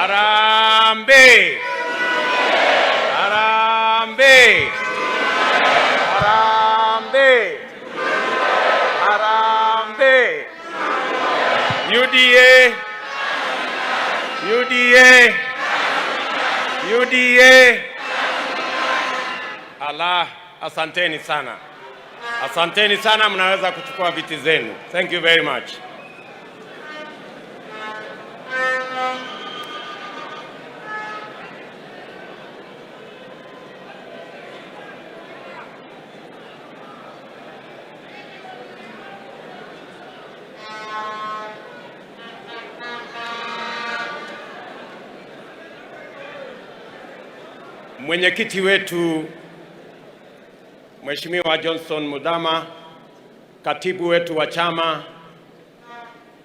Harambee! Harambee! Harambee! Harambee! UDA! UDA! UDA! Allah, asanteni sana. Asanteni sana, mnaweza kuchukua viti zenu. Thank you very much. Mwenyekiti wetu Mheshimiwa Johnson Mudhama, katibu wetu wa chama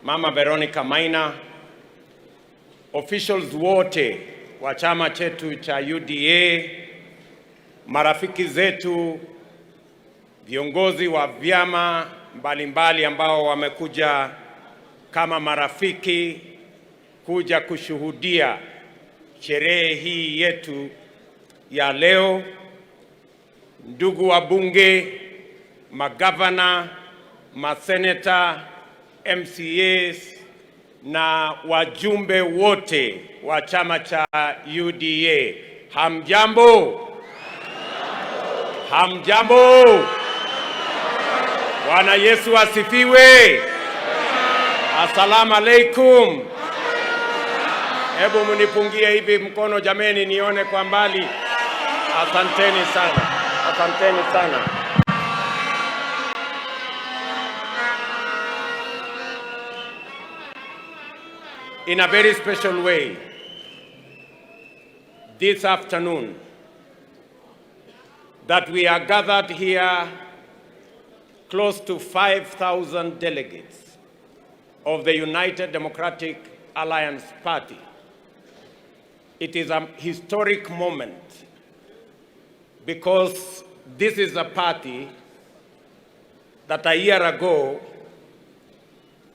Mama Veronica Maina, officials wote wa chama chetu cha UDA, marafiki zetu, viongozi wa vyama mbalimbali ambao wamekuja kama marafiki kuja kushuhudia sherehe hii yetu ya leo, ndugu wabunge, magavana, maseneta, MCAs na wajumbe wote wa chama cha UDA. Hamjambo? Hamjambo? Bwana Yesu asifiwe. Assalamu alaikum. Hebu mnipungie hivi mkono jameni, nione kwa mbali. Asanteni sana. Asanteni sana. In a very special way, this afternoon, that we are gathered here, close to 5,000 delegates of the United Democratic Alliance Party. It is a historic moment because this is a party that a year ago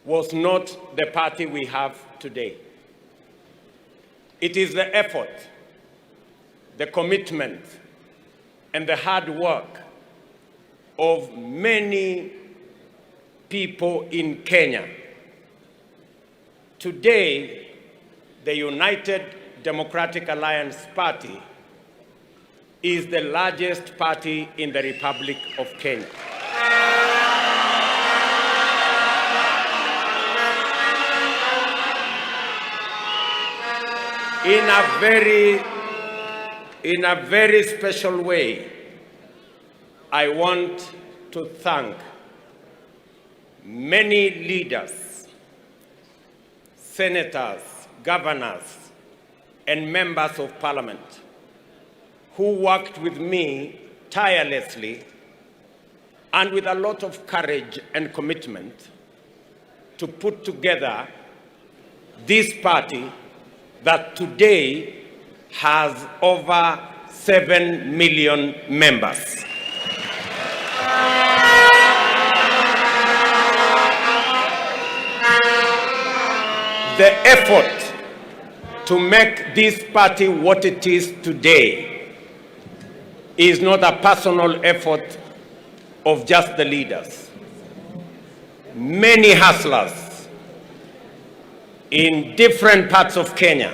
was not the party we have today. It is the effort, the commitment, and the hard work of many people in Kenya. Today, the United Democratic Alliance Party is the largest party in the Republic of Kenya. In a very special way, I want to thank many leaders, senators, governors, and members of parliament who worked with me tirelessly and with a lot of courage and commitment to put together this party that today has over 7 million members. The effort to make this party what it is today is not a personal effort of just the leaders. Many hustlers in different parts of Kenya,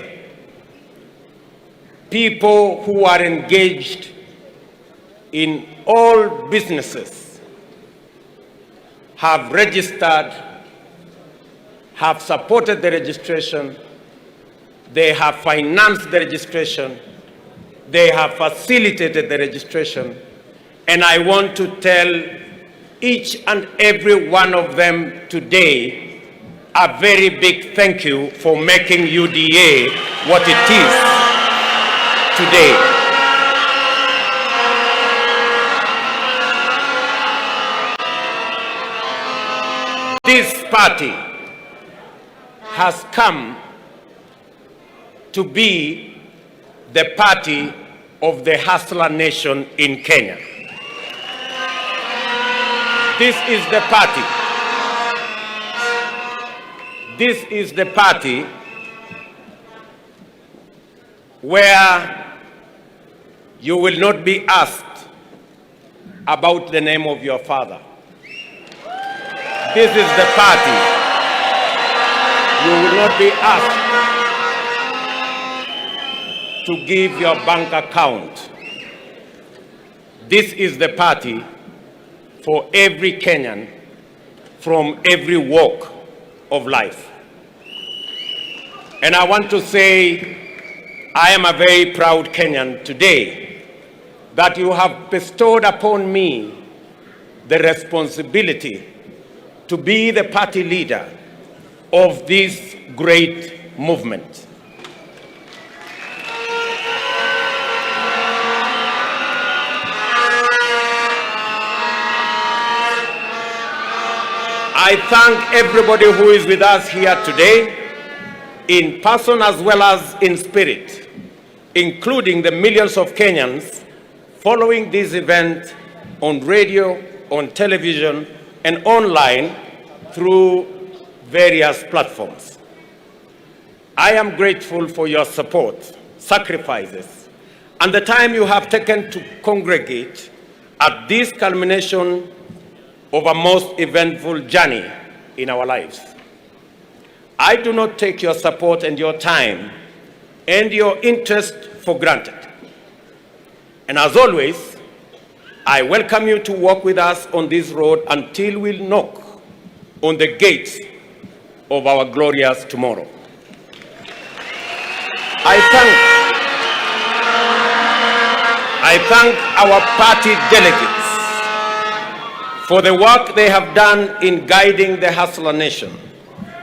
people who are engaged in all businesses, have registered, have supported the registration, they have financed the registration, they have facilitated the registration, and I want to tell each and every one of them today a very big thank you for making UDA what it is today. This party has come to be the party of the hustler nation in Kenya. This is the party. This is the party where you will not be asked about the name of your father. This is the party. You will not be asked to give your bank account. This is the party for every Kenyan from every walk of life. And I want to say, I am a very proud Kenyan today that you have bestowed upon me the responsibility to be the party leader of this great movement. I thank everybody who is with us here today, in person as well as in spirit, including the millions of Kenyans following this event on radio, on television, and online through various platforms. I am grateful for your support, sacrifices, and the time you have taken to congregate at this culmination of a most eventful journey in our lives. I do not take your support and your time and your interest for granted. And as always, I welcome you to walk with us on this road until we knock on the gates of our glorious tomorrow. I thank our party delegates for the work they have done in guiding the Hustler Nation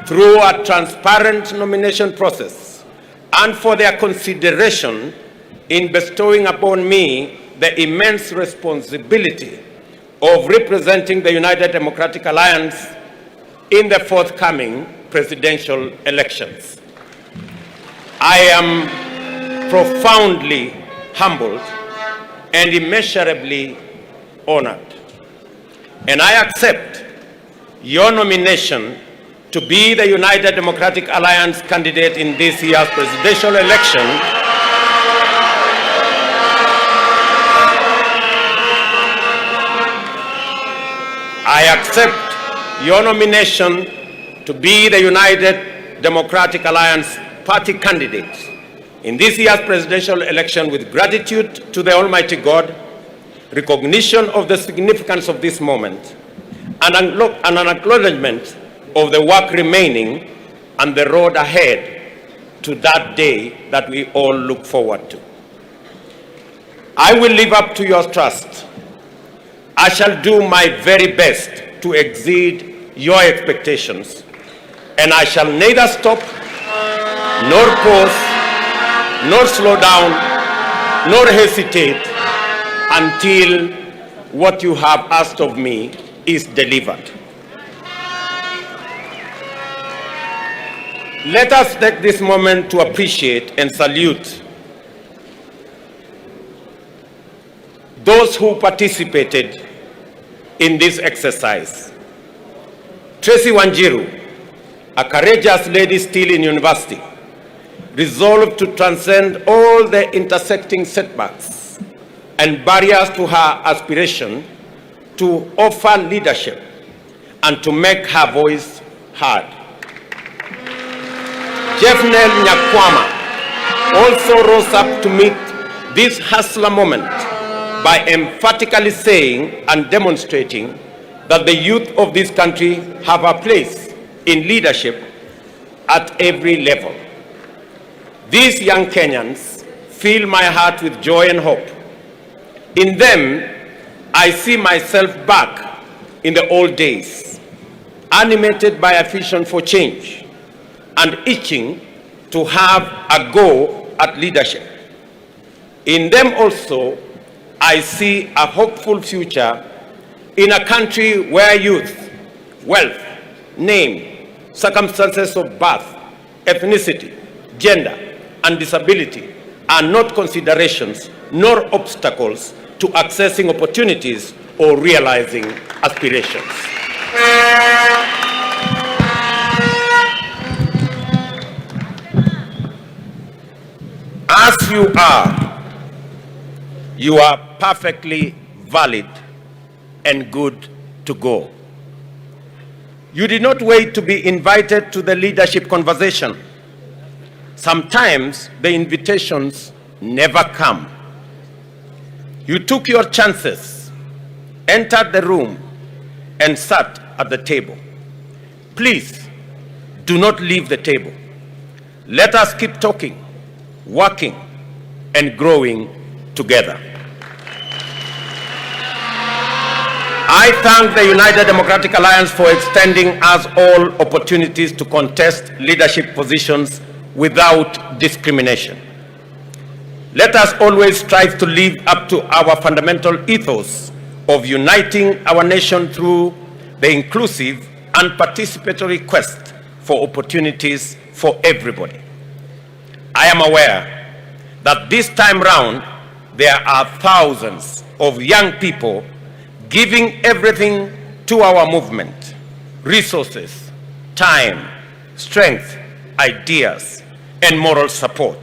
through a transparent nomination process, and for their consideration in bestowing upon me the immense responsibility of representing the United Democratic Alliance in the forthcoming presidential elections. I am profoundly humbled and immeasurably honored. And I accept your nomination to be the United Democratic Alliance candidate in this year's presidential election. I accept your nomination to be the United Democratic Alliance party candidate in this year's presidential election with gratitude to the Almighty God, recognition of the significance of this moment, and an acknowledgement of the work remaining and the road ahead to that day that we all look forward to. I will live up to your trust. I shall do my very best to exceed your expectations, and I shall neither stop, nor pause, nor slow down, nor hesitate until what you have asked of me is delivered. Let us take this moment to appreciate and salute those who participated in this exercise. Tracy Wanjiru, a courageous lady still in university, resolved to transcend all the intersecting setbacks and barriers to her aspiration to offer leadership and to make her voice heard. Jeffnel Nyakwama also rose up to meet this hustler moment by emphatically saying and demonstrating that the youth of this country have a place in leadership at every level. These young Kenyans fill my heart with joy and hope. In them, I see myself back in the old days, animated by a vision for change and itching to have a go at leadership. In them also, I see a hopeful future in a country where youth, wealth, name, circumstances of birth, ethnicity, gender, and disability are not considerations nor obstacles to accessing opportunities or realizing aspirations. as you are perfectly valid and good to go. You did not wait to be invited to the leadership conversation. Sometimes the invitations never come. You took your chances, entered the room, and sat at the table. Please, do not leave the table. Let us keep talking, working, and growing together. I thank the United Democratic Alliance for extending us all opportunities to contest leadership positions without discrimination. Let us always strive to live up to our fundamental ethos of uniting our nation through the inclusive and participatory quest for opportunities for everybody. I am aware that this time round there are thousands of young people giving everything to our movement: resources, time, strength, ideas, and moral support.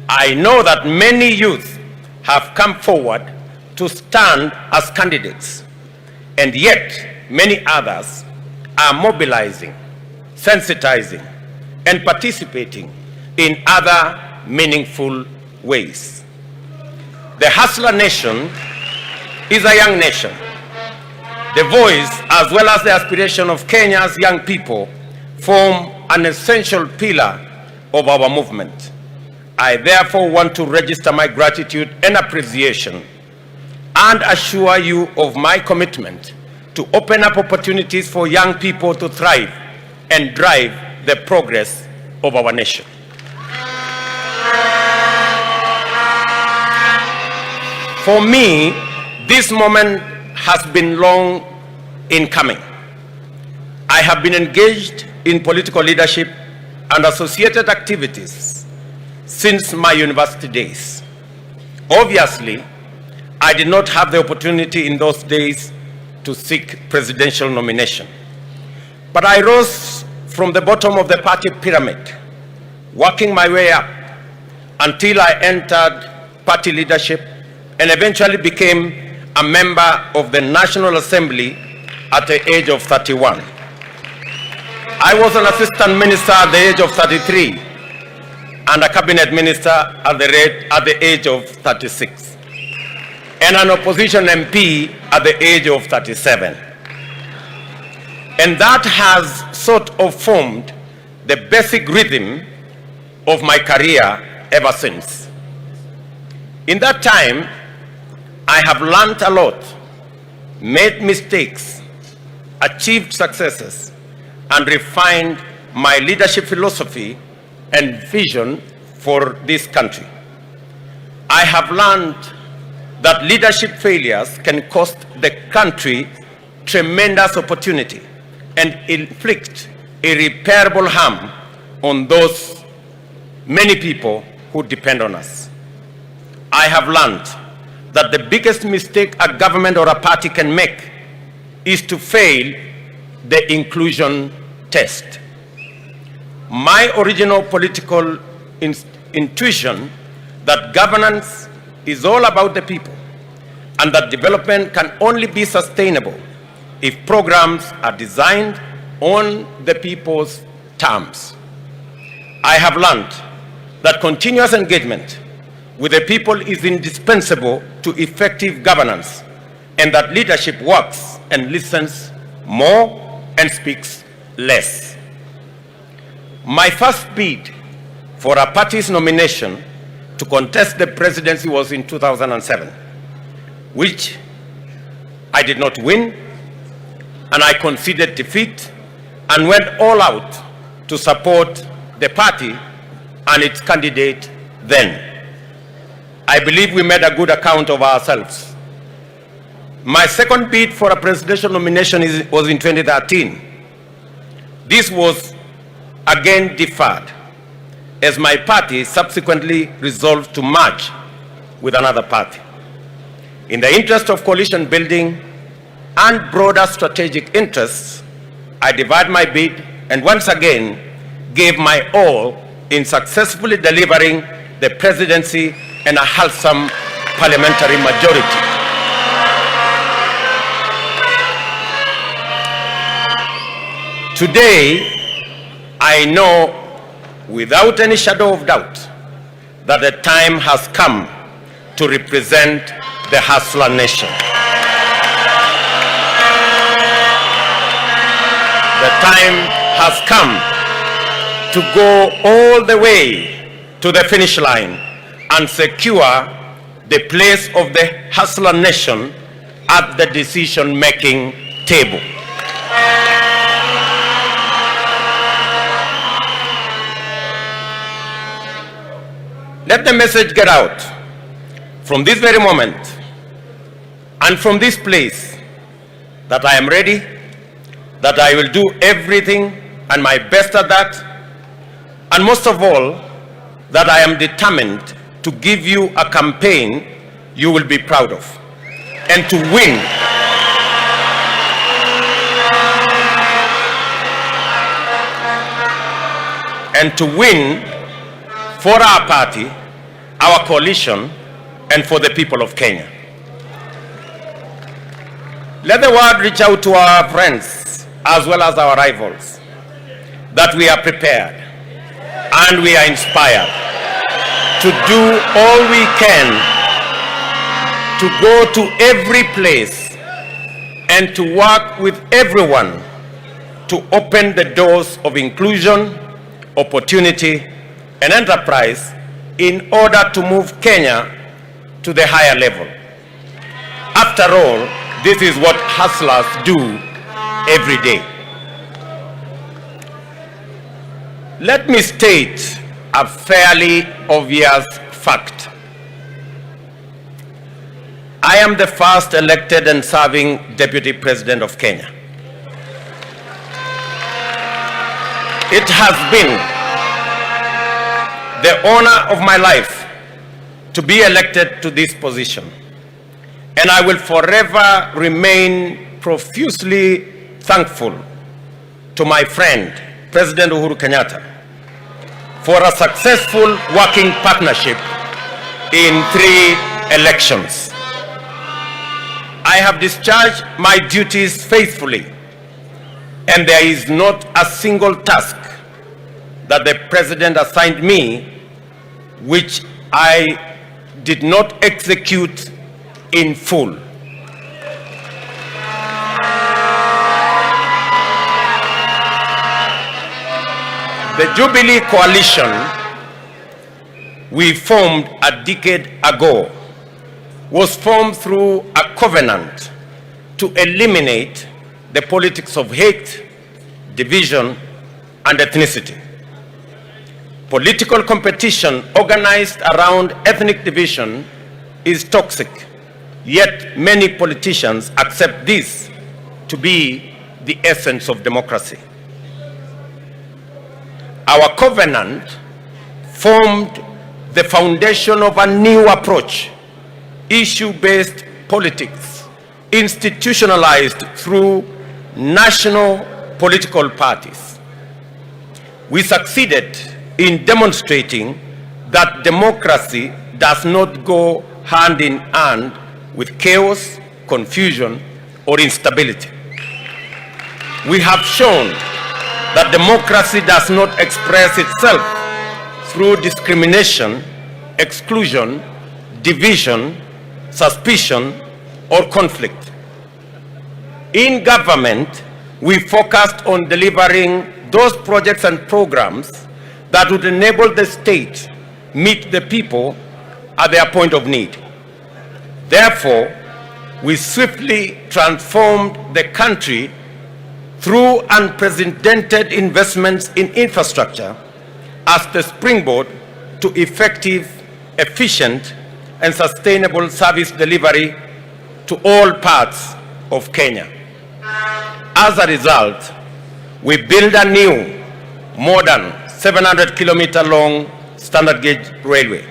I know that many youth have come forward to stand as candidates, and yet many others are mobilizing, sensitizing, and participating in other meaningful ways. The Hustler Nation is a young nation. The voice as well as the aspiration of Kenya's young people form an essential pillar of our movement. I therefore want to register my gratitude and appreciation and assure you of my commitment to open up opportunities for young people to thrive and drive the progress of our nation. For me, this moment has been long in coming. I have been engaged in political leadership and associated activities since my university days. Obviously, I did not have the opportunity in those days to seek presidential nomination. But I rose from the bottom of the party pyramid, working my way up until I entered party leadership and eventually became a member of the National Assembly at the age of 31. I was an assistant minister at the age of 33 and a cabinet minister at the age of 36, and an opposition MP at the age of 37. And that has sort of formed the basic rhythm of my career ever since. In that time, I have learned a lot, made mistakes, achieved successes, and refined my leadership philosophy and vision for this country. I have learned that leadership failures can cost the country tremendous opportunity and inflict irreparable harm on those many people who depend on us. I have learned that the biggest mistake a government or a party can make is to fail the inclusion test. My original political intuition that governance is all about the people and that development can only be sustainable if programs are designed on the people's terms. I have learned that continuous engagement with the people is indispensable to effective governance, and that leadership works and listens more and speaks less. My first bid for a party's nomination to contest the presidency was in 2007, which I did not win, and I conceded defeat and went all out to support the party and its candidate then. I believe we made a good account of ourselves. My second bid for a presidential nomination was in 2013. This was again deferred, as my party subsequently resolved to merge with another party. In the interest of coalition building and broader strategic interests, I deferred my bid and once again gave my all in successfully delivering the presidency, and a wholesome parliamentary majority. Today, I know without any shadow of doubt that the time has come to represent the hustler nation. The time has come to go all the way to the finish line and secure the place of the hustler nation at the decision-making table. Let the message get out from this very moment and from this place that I am ready, that I will do everything and my best at that, and most of all, that I am determined to give you a campaign you will be proud of, and to win. And to win for our party, our coalition, and for the people of Kenya. Let the word reach out to our friends as well as our rivals that we are prepared and we are inspired to do all we can to go to every place and to work with everyone to open the doors of inclusion, opportunity, and enterprise in order to move Kenya to the higher level. After all, this is what hustlers do every day. Let me state a fairly obvious fact. I am the first elected and serving Deputy President of Kenya. It has been the honor of my life to be elected to this position, and I will forever remain profusely thankful to my friend, President Uhuru Kenyatta, for a successful working partnership in 3 elections. I have discharged my duties faithfully, and there is not a single task that the President assigned me which I did not execute in full. The Jubilee Coalition we formed a decade ago was formed through a covenant to eliminate the politics of hate, division, and ethnicity. Political competition organized around ethnic division is toxic, yet many politicians accept this to be the essence of democracy. Our covenant formed the foundation of a new approach, issue-based politics, institutionalized through national political parties. We succeeded in demonstrating that democracy does not go hand in hand with chaos, confusion, or instability. We have shown that democracy does not express itself through discrimination, exclusion, division, suspicion, or conflict. In government, we focused on delivering those projects and programs that would enable the state meet the people at their point of need. Therefore, we swiftly transformed the country through unprecedented investments in infrastructure as the springboard to effective, efficient, and sustainable service delivery to all parts of Kenya. As a result, we built a new, modern, 700-kilometer long standard gauge railway,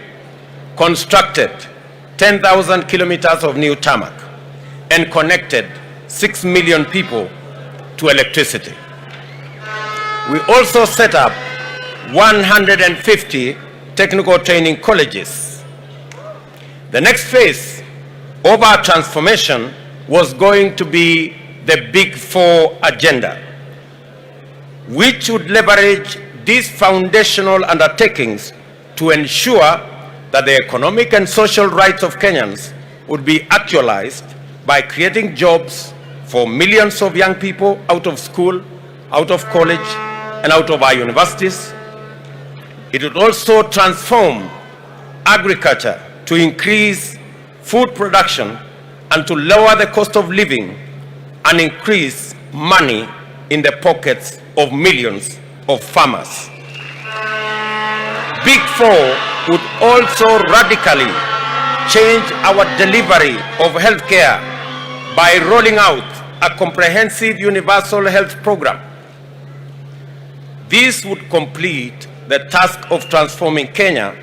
constructed 10,000 kilometers of new tarmac, and connected 6 million people to electricity. We also set up 150 technical training colleges. The next phase of our transformation was going to be the Big Four agenda, which would leverage these foundational undertakings to ensure that the economic and social rights of Kenyans would be actualized by creating jobs for millions of young people out of school, out of college, and out of our universities. It would also transform agriculture to increase food production and to lower the cost of living and increase money in the pockets of millions of farmers. Big Four would also radically change our delivery of healthcare by rolling out a comprehensive universal health program. This would complete the task of transforming Kenya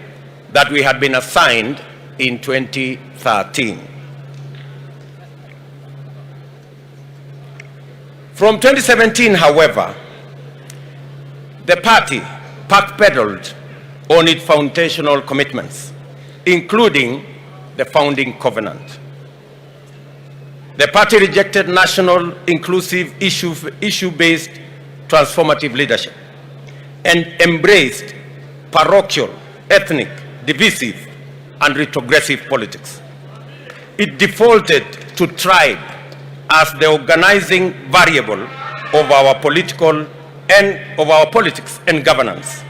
that we had been assigned in 2013. From 2017, however, the party backpedaled on its foundational commitments, including the founding covenant. The party rejected national, inclusive, issue-based transformative leadership and embraced parochial, ethnic, divisive, and retrogressive politics. It defaulted to tribe as the organizing variable of our politics and governance.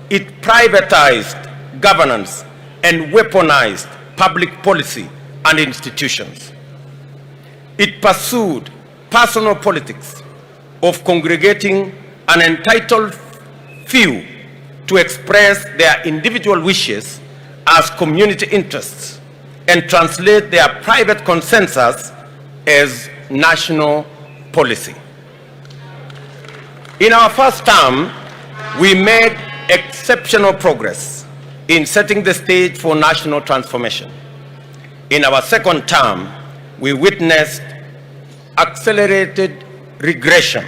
It privatized governance and weaponized public policy and institutions. It pursued personal politics of congregating an entitled few to express their individual wishes as community interests and translate their private consensus as national policy. In our first term, we made exceptional progress in setting the stage for national transformation. In our second term, we witnessed accelerated regression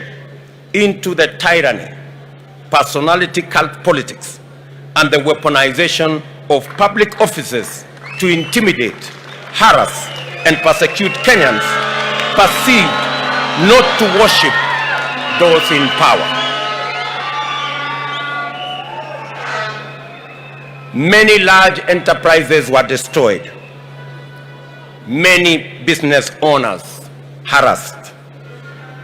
into the tyranny, personality cult politics, and the weaponization of public offices to intimidate, harass, and persecute Kenyans perceived not to worship those in power. Many large enterprises were destroyed. Many business owners harassed.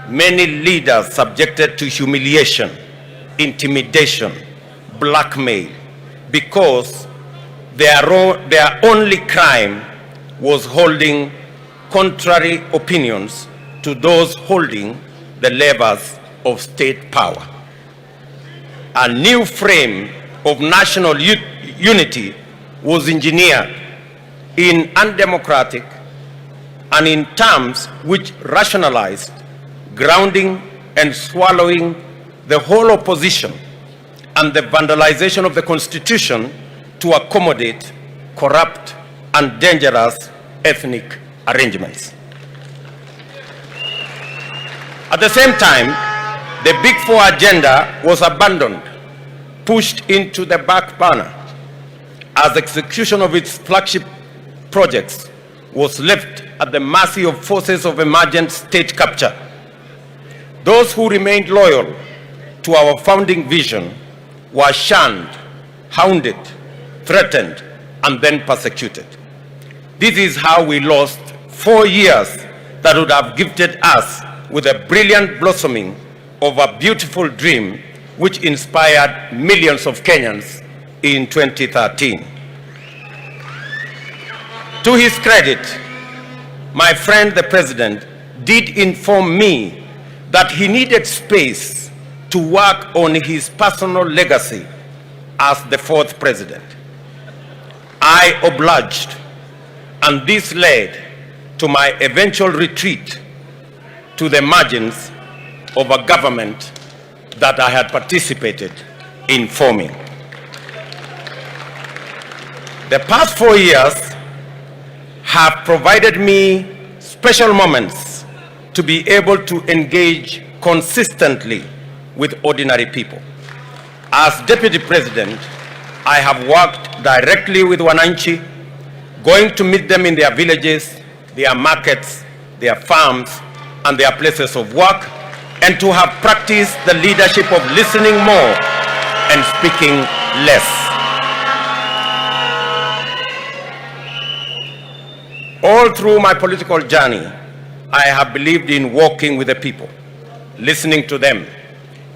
Many leaders subjected to humiliation, intimidation, blackmail, because their only crime was holding contrary opinions to those holding the levers of state power. A new frame of national unity was engineered in undemocratic and in terms which rationalized grounding and swallowing the whole opposition and the vandalization of the Constitution to accommodate corrupt and dangerous ethnic arrangements. At the same time, the Big Four agenda was abandoned, pushed into the back burner, as execution of its flagship projects was left at the mercy of forces of emergent state capture. Those who remained loyal to our founding vision were shunned, hounded, threatened, and then persecuted. This is how we lost 4 years that would have gifted us with a brilliant blossoming of a beautiful dream which inspired millions of Kenyans in 2013. To his credit, my friend the President did inform me that he needed space to work on his personal legacy as the fourth president. I obliged, and this led to my eventual retreat to the margins of a government that I had participated in forming. The past 4 years have provided me special moments to be able to engage consistently with ordinary people. As Deputy President, I have worked directly with Wananchi, going to meet them in their villages, their markets, their farms, and their places of work, and to have practiced the leadership of listening more and speaking less. All through my political journey, I have believed in walking with the people, listening to them,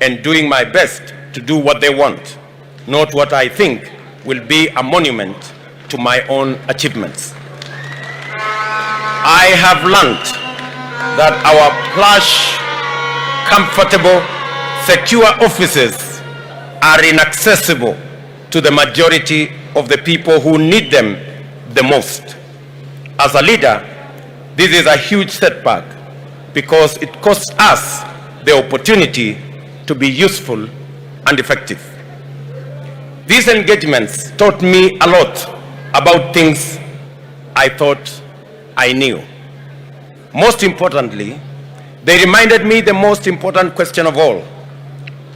and doing my best to do what they want, not what I think will be a monument to my own achievements. I have learned that our plush, comfortable, secure offices are inaccessible to the majority of the people who need them the most. As a leader, this is a huge setback because it costs us the opportunity to be useful and effective. These engagements taught me a lot about things I thought I knew. Most importantly, they reminded me the most important question of all: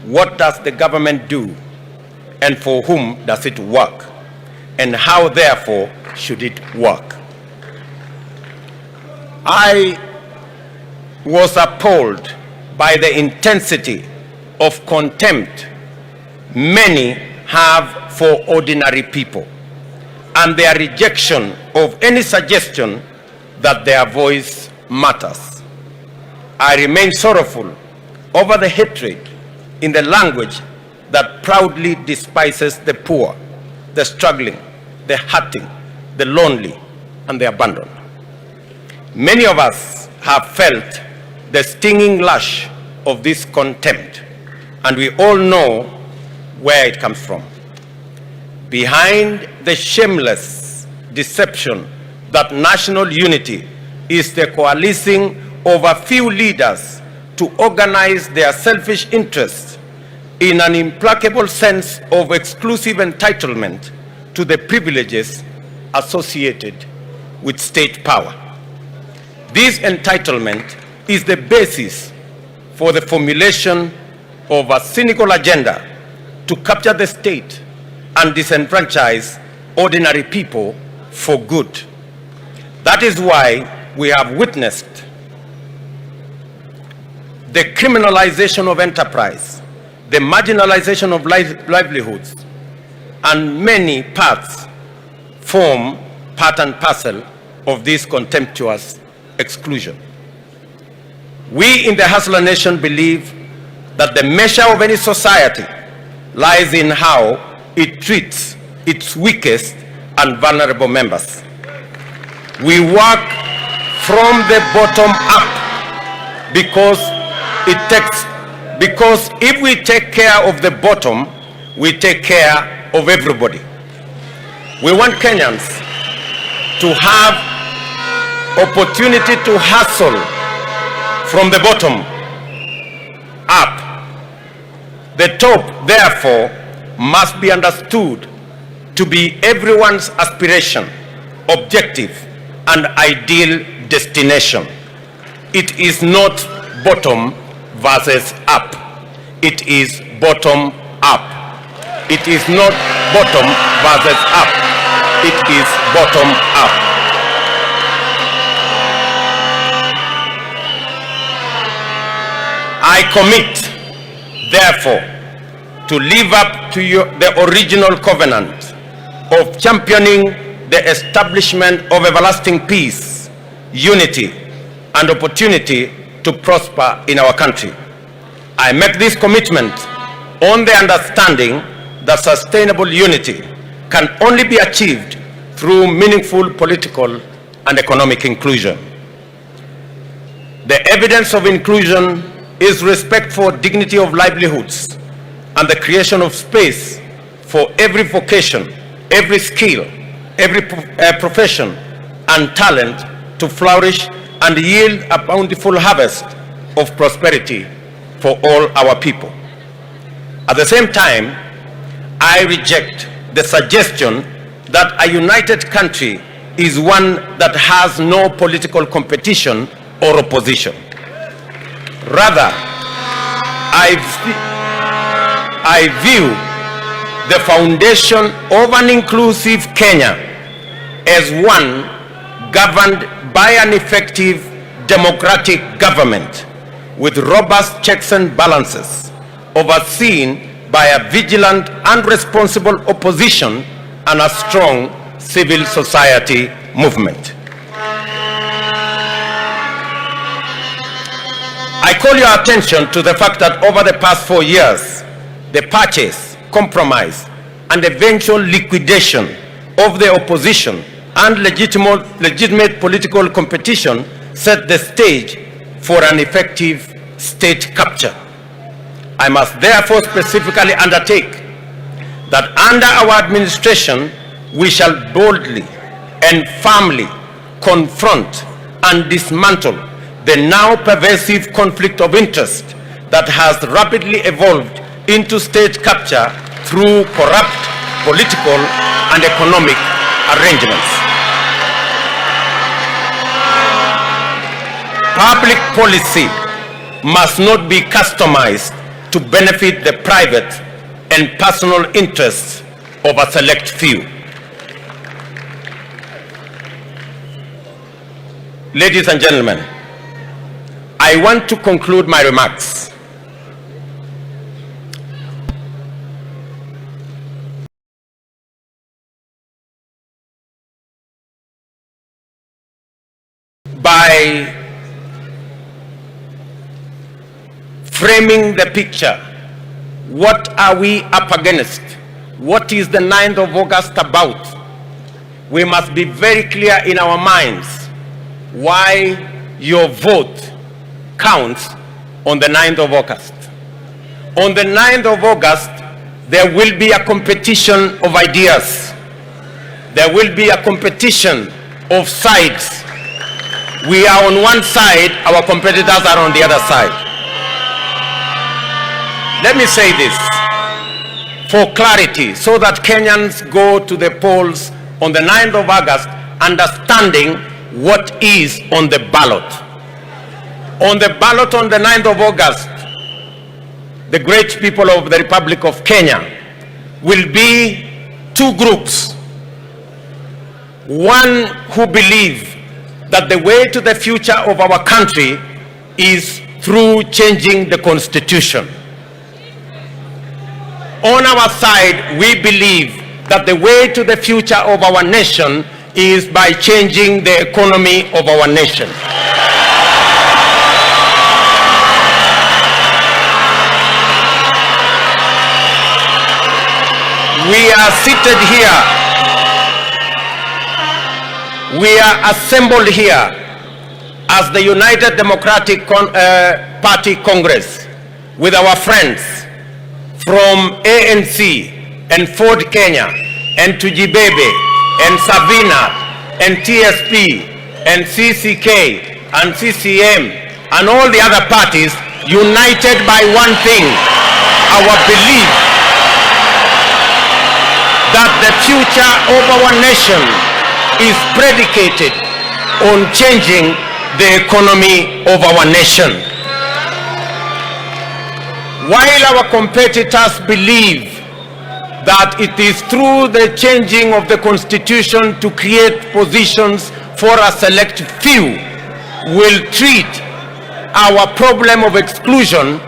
what does the government do, and for whom does it work, and how therefore should it work? I was appalled by the intensity of contempt many have for ordinary people and their rejection of any suggestion that their voice matters. I remain sorrowful over the hatred in the language that proudly despises the poor, the struggling, the hurting, the lonely, and the abandoned. Many of us have felt the stinging lash of this contempt, and we all know where it comes from. Behind the shameless deception that national unity is the coalescing of a few leaders to organize their selfish interests in an implacable sense of exclusive entitlement to the privileges associated with state power. This entitlement is the basis for the formulation of a cynical agenda to capture the state and disenfranchise ordinary people for good. That is why we have witnessed the criminalization of enterprise, the marginalization of livelihoods, and many parts form part and parcel of this contemptuous exclusion. We in the Hustler Nation believe that the measure of any society lies in how it treats its weakest and vulnerable members. We work from the bottom up because if we take care of the bottom, we take care of everybody. We want Kenyans to have opportunity to hustle from the bottom up. The top, therefore, must be understood to be everyone's aspiration, objective, and ideal destination. It is not bottom versus up. It is bottom up. It is not bottom versus up. It is bottom up. I commit, therefore, to live up to the original covenant of championing the establishment of everlasting peace, unity, and opportunity to prosper in our country. I make this commitment on the understanding that sustainable unity can only be achieved through meaningful political and economic inclusion. The evidence of inclusion is respect for dignity of livelihoods and the creation of space for every vocation, every skill, every profession and talent to flourish and yield a bountiful harvest of prosperity for all our people. At the same time, I reject the suggestion that a united country is one that has no political competition or opposition. Rather, I view the foundation of an inclusive Kenya as one governed by an effective democratic government with robust checks and balances, overseen by a vigilant and responsible opposition and a strong civil society movement. I call your attention to the fact that over the past 4 years, the purchase, compromise, and eventual liquidation of the opposition and legitimate political competition set the stage for an effective state capture. I must therefore specifically undertake that under our administration, we shall boldly and firmly confront and dismantle the now pervasive conflict of interest that has rapidly evolved into state capture through corrupt political and economic arrangements. Public policy must not be customized to benefit the private and personal interests of a select few. Ladies and gentlemen, I want to conclude my remarks by framing the picture. What are we up against? What is the 9th of August about? We must be very clear in our minds why your vote counts on the 9th of August. On the 9th of August, there will be a competition of ideas. There will be a competition of sides. We are on one side, our competitors are on the other side. Let me say this for clarity so that Kenyans go to the polls on the 9th of August understanding what is on the ballot. On the ballot on the 9th of August, the great people of the Republic of Kenya will be two groups. One who believe that the way to the future of our country is through changing the Constitution. On our side, we believe that the way to the future of our nation is by changing the economy of our nation. We are seated here. We are assembled here as the United Democratic Party Congress with our friends from ANC and Ford Kenya and Tujibebe and Savina and TSP and CCK and CCM and all the other parties, united by one thing, our belief that the future of our nation is predicated on changing the economy of our nation. While our competitors believe that it is through the changing of the Constitution to create positions for a select few will treat our problem of exclusion,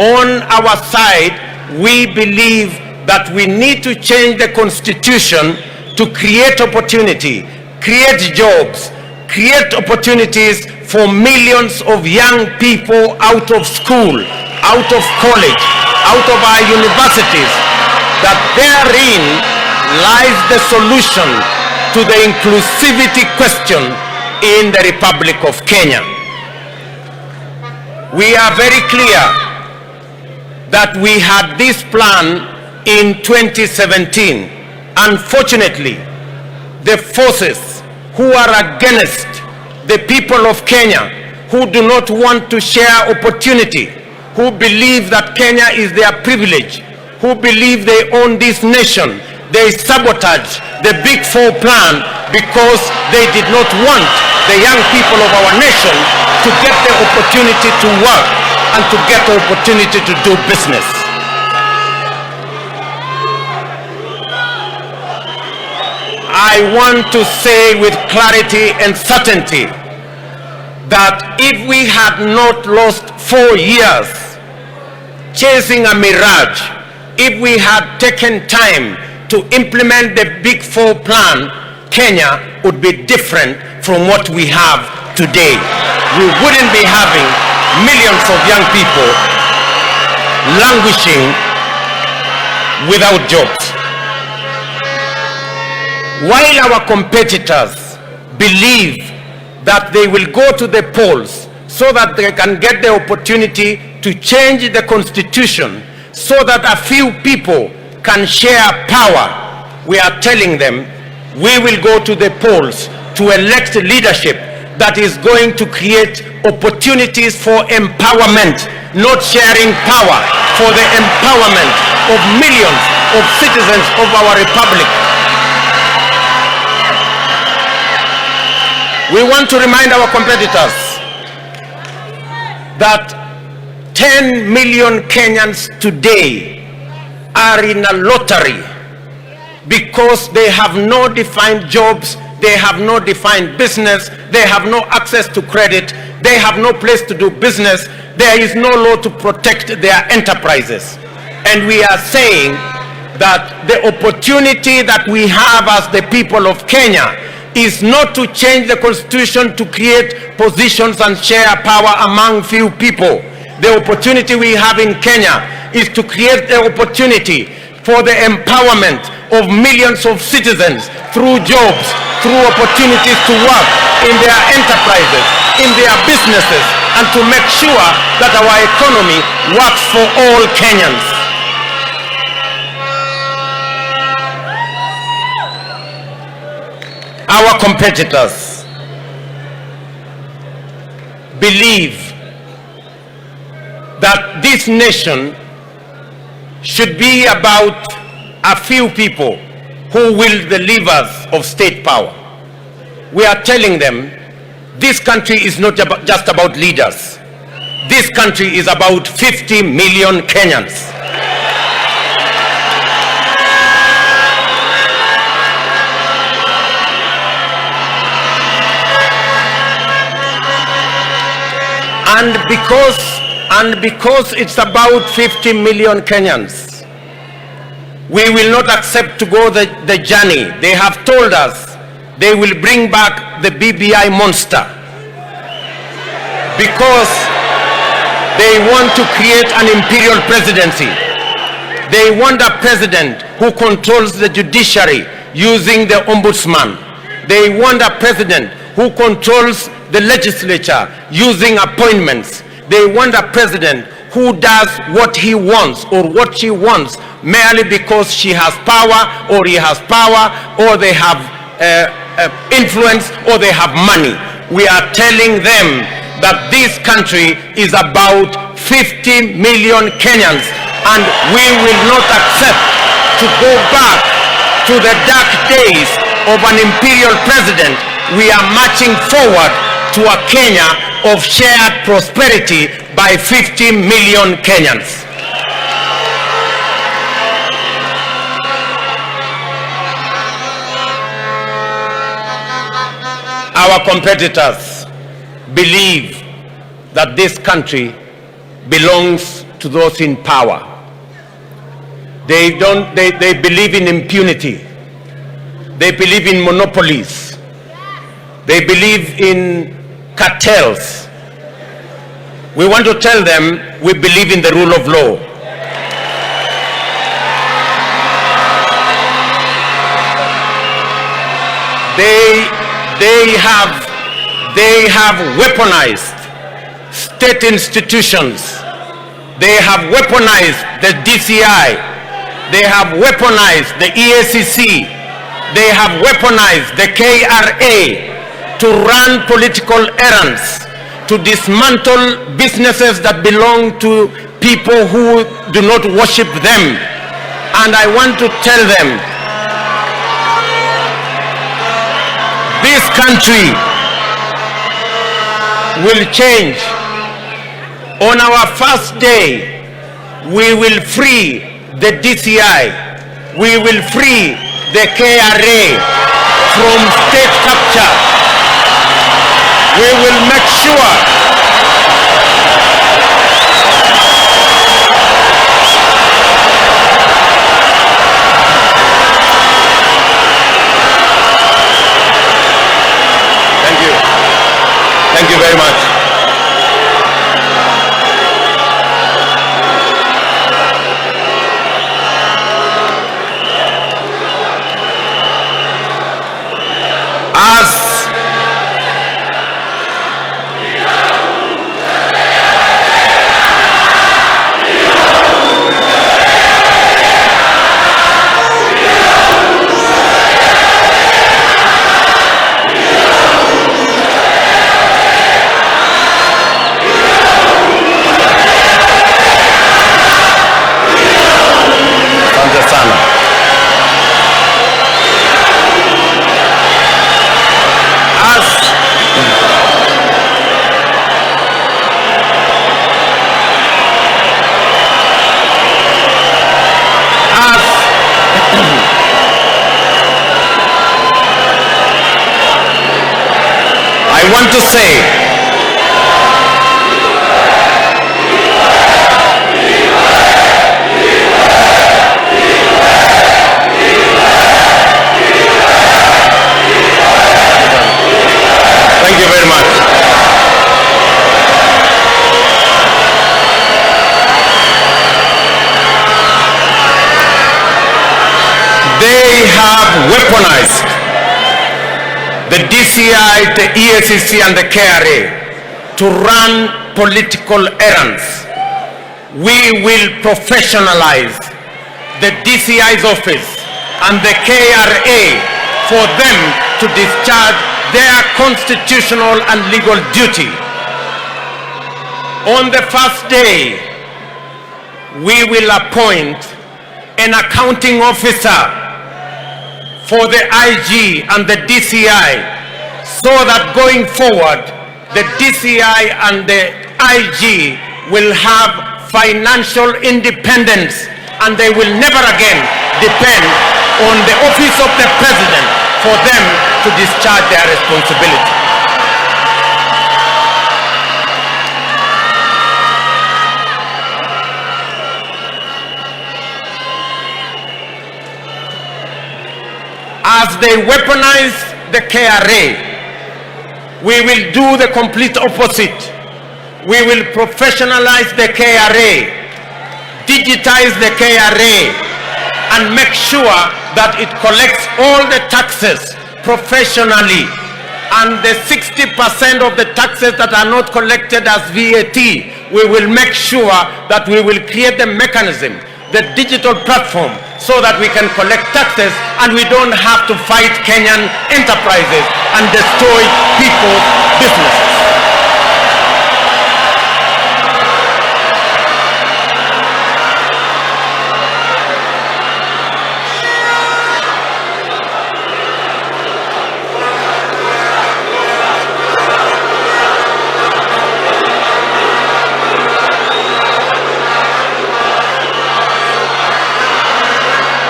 on our side, we believe that we need to change the Constitution to create opportunity, create jobs, create opportunities for millions of young people out of school, out of college, out of our universities, that therein lies the solution to the inclusivity question in the Republic of Kenya. We are very clear that we had this plan in 2017. Unfortunately, the forces who are against the people of Kenya, who do not want to share opportunity, who believe that Kenya is their privilege, who believe they own this nation, they sabotage the Big Four plan because they did not want the young people of our nation to get the opportunity to work and to get the opportunity to do business. I want to say with clarity and certainty that if we had not lost 4 years chasing a mirage, if we had taken time to implement the Big Four plan, Kenya would be different from what we have today. We wouldn't be having millions of young people languishing without jobs. While our competitors believe that they will go to the polls so that they can get the opportunity to change the constitution so that a few people can share power, we are telling them we will go to the polls to elect leadership that is going to create opportunities for empowerment, not sharing power, for the empowerment of millions of citizens of our republic. We want to remind our competitors that 10 million Kenyans today are in a lottery because they have no defined jobs, they have no defined business, they have no access to credit, they have no place to do business, there is no law to protect their enterprises. And we are saying that the opportunity that we have as the people of Kenya is not to change the constitution to create positions and share power among few people. The opportunity we have in Kenya is to create the opportunity for the empowerment of millions of citizens through jobs, through opportunities to work in their enterprises, in their businesses, and to make sure that our economy works for all Kenyans. Our competitors believe that this nation should be about a few people who wield the levers of state power. We are telling them this country is not just about leaders. This country is about 50 million Kenyans. And because it's about 50 million Kenyans, we will not accept to go the journey. They have told us they will bring back the BBI monster because they want to create an imperial presidency. They want a president who controls the judiciary using the ombudsman. They want a president who controls the legislature using appointments. They want a president who does what he wants or what she wants merely because she has power or he has power or they have influence or they have money. We are telling them that this country is about 50 million Kenyans and we will not accept to go back to the dark days of an imperial president. We are marching forward to a Kenya of shared prosperity by 50 million Kenyans. Our competitors believe that this country belongs to those in power. They believe in impunity. They believe in monopolies. They believe in cartels. We want to tell them we believe in the rule of law. They have weaponized state institutions. They have weaponized the DCI. They have weaponized the EACC. They have weaponized the KRA to run political errands, to dismantle businesses that belong to people who do not worship them. And I want to tell them, this country will change. On our first day, we will free the DCI. We will free the KRA. from state capture. We will make sure Thank you very much. I want to say, thank you very much. They have weaponized the DCI, the EACC and the KRA to run political errands. We will professionalize the DCI's office and the KRA for them to discharge their constitutional and legal duty. On the first day, we will appoint an accounting officer for the IG and the DCI, so that going forward, the DCI and the IG will have financial independence and they will never again depend on the office of the president for them to discharge their responsibility. As they weaponize the KRA, we will do the complete opposite. We will professionalize the KRA, digitize the KRA, and make sure that it collects all the taxes professionally. And the 60% of the taxes that are not collected as VAT, we will make sure that we will create the mechanism, the digital platform, so that we can collect taxes and we don't have to fight Kenyan enterprises and destroy people's businesses.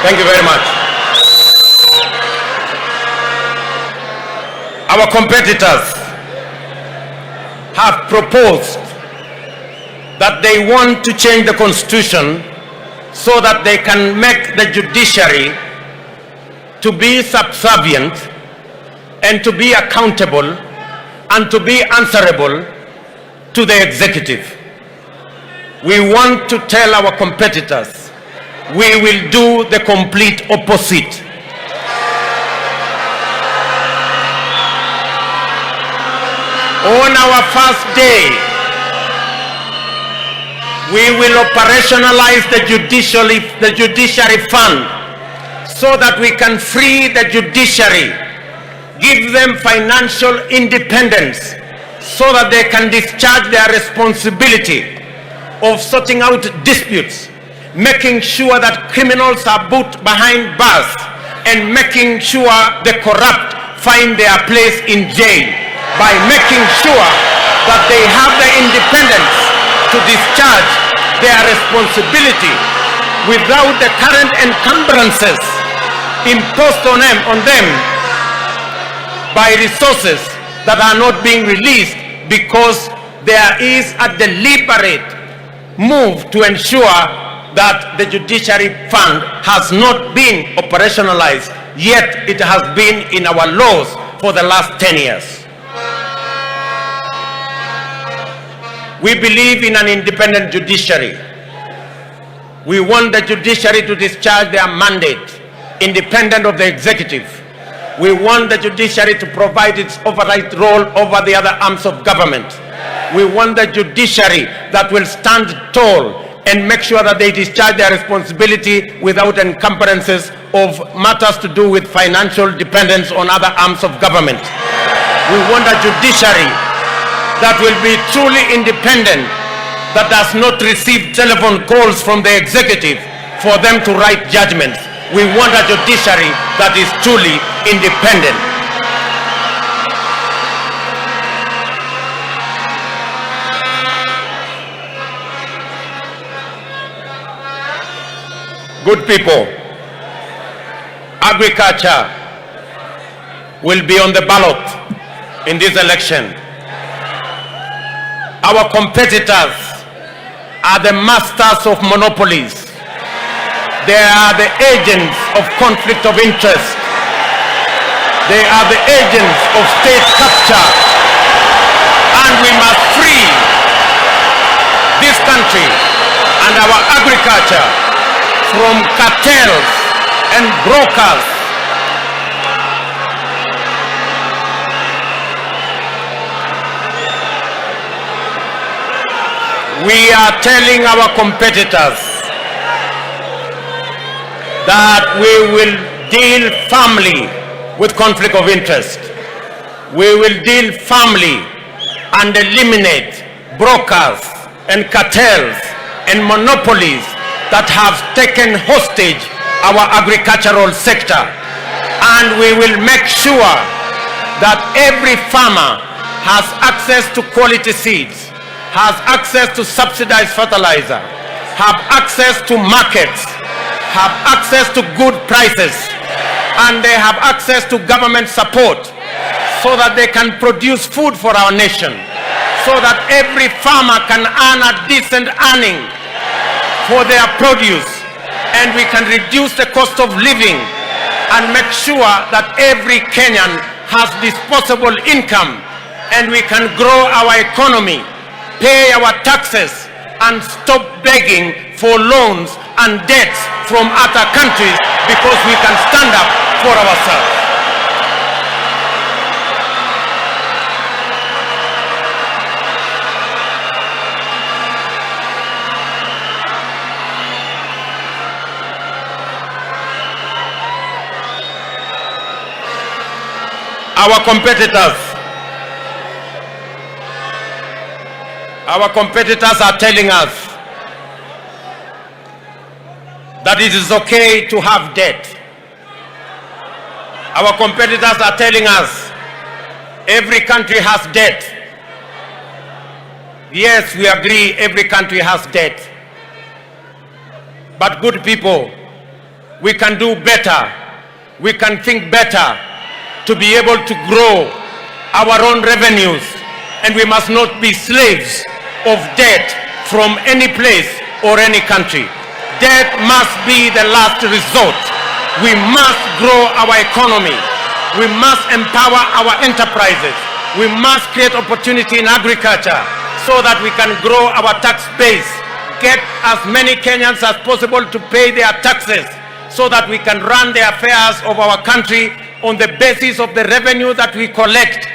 Thank you very much. Our competitors have proposed that they want to change the constitution so that they can make the judiciary to be subservient and to be accountable and to be answerable to the executive. We want to tell our competitors we will do the complete opposite. On our first day, we will operationalize the judiciary fund so that we can free the judiciary, give them financial independence so that they can discharge their responsibility of sorting out disputes, making sure that criminals are put behind bars, and making sure the corrupt find their place in jail, by making sure that they have the independence to discharge their responsibility without the current encumbrances imposed on them by resources that are not being released because there is a deliberate move to ensure that the judiciary fund has not been operationalized, yet it has been in our laws for the last 10 years. We believe in an independent judiciary. We want the judiciary to discharge their mandate independent of the executive. We want the judiciary to provide its oversight role over the other arms of government. We want the judiciary that will stand tall and make sure that they discharge their responsibility without encumbrances of matters to do with financial dependence on other arms of government. We want a judiciary that will be truly independent, that does not receive telephone calls from the executive for them to write judgments. We want a judiciary that is truly independent. Good people, agriculture will be on the ballot in this election. Our competitors are the masters of monopolies. They are the agents of conflict of interest. They are the agents of state capture. And we must free this country and our agriculture from cartels and brokers. We are telling our competitors that we will deal firmly with conflict of interest. We will deal firmly and eliminate brokers and cartels and monopolies that have taken hostage our agricultural sector. And we will make sure that every farmer has access to quality seeds, has access to subsidized fertilizer, have access to markets, have access to good prices, and they have access to government support so that they can produce food for our nation, so that every farmer can earn a decent earning for their produce, and we can reduce the cost of living and make sure that every Kenyan has disposable income, and we can grow our economy, pay our taxes, and stop begging for loans and debts from other countries because we can stand up for ourselves. Our competitors are telling us that it is okay to have debt. Our competitors are telling us every country has debt. Yes, we agree every country has debt. But good people, we can do better. We can think better to be able to grow our own revenues, and we must not be slaves of debt from any place or any country. Debt must be the last resort. We must grow our economy. We must empower our enterprises. We must create opportunity in agriculture so that we can grow our tax base, get as many Kenyans as possible to pay their taxes so that we can run the affairs of our country on the basis of the revenue that we collect.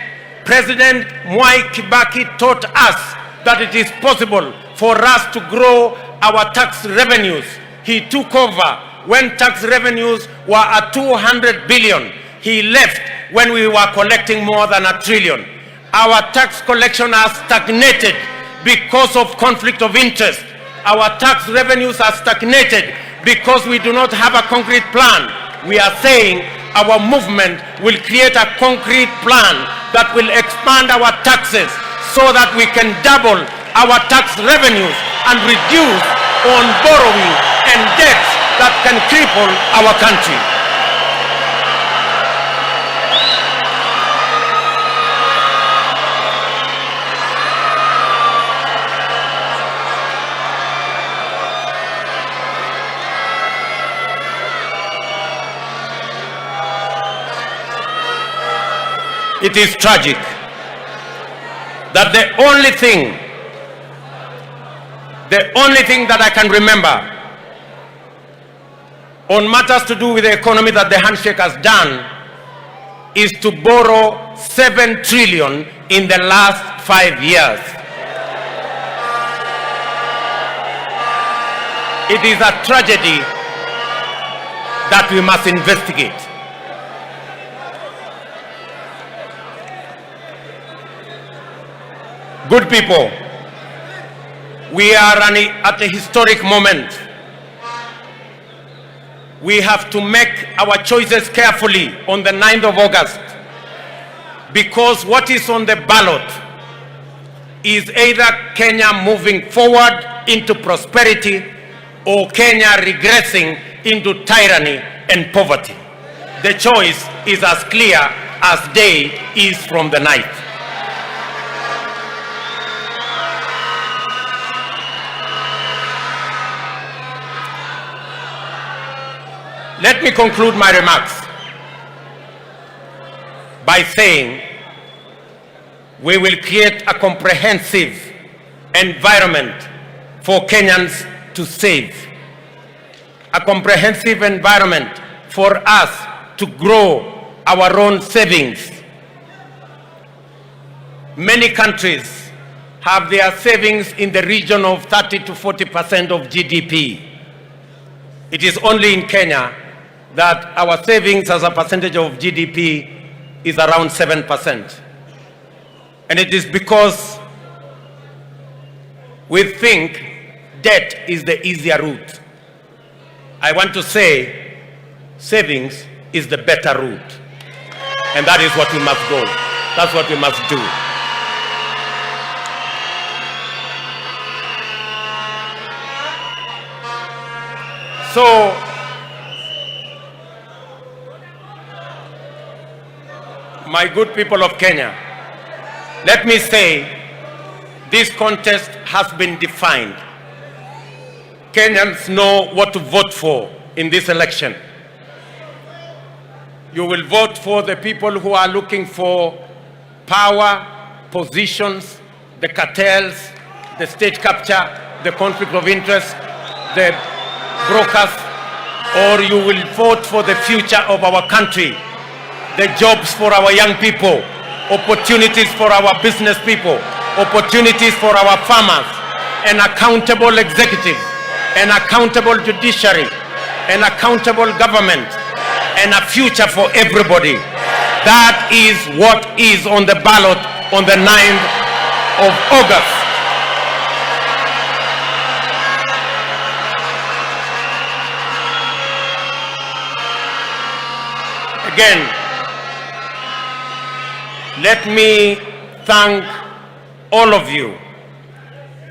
President Mwai Kibaki taught us that it is possible for us to grow our tax revenues. He took over when tax revenues were at 200 billion. He left when we were collecting more than $1 trillion. Our tax collection has stagnated because of conflict of interest. Our tax revenues are stagnated because we do not have a concrete plan. We are saying our movement will create a concrete plan that will expand our taxes so that we can double our tax revenues and reduce on borrowing and debts that can cripple our country. It is tragic that the only thing that I can remember on matters to do with the economy that the handshake has done is to borrow 7 trillion in the last 5 years. It is a tragedy that we must investigate. Good people, we are at a historic moment. We have to make our choices carefully on the 9th of August, because what is on the ballot is either Kenya moving forward into prosperity or Kenya regressing into tyranny and poverty. The choice is as clear as day is from the night. Let me conclude my remarks by saying we will create a comprehensive environment for Kenyans to save, a comprehensive environment for us to grow our own savings. Many countries have their savings in the region of 30 to 40% of GDP. It is only in Kenya that our savings as a percentage of GDP is around 7%. And it is because we think debt is the easier route. I want to say savings is the better route. And that is what we must go. That's what we must do. So, my good people of Kenya, let me say this contest has been defined. Kenyans know what to vote for in this election. You will vote for the people who are looking for power, positions, the cartels, the state capture, the conflict of interest, the brokers, or you will vote for the future of our country, the jobs for our young people, opportunities for our business people, opportunities for our farmers, an accountable executive, an accountable judiciary, an accountable government, and a future for everybody. That is what is on the ballot on the 9th of August. Again, let me thank all of you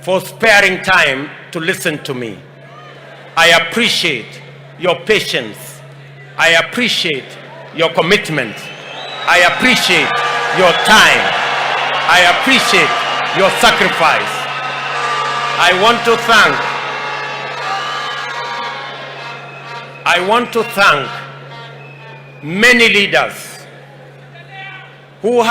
for sparing time to listen to me. I appreciate your patience. I appreciate your commitment. I appreciate your time. I appreciate your sacrifice. I want to thank many leaders who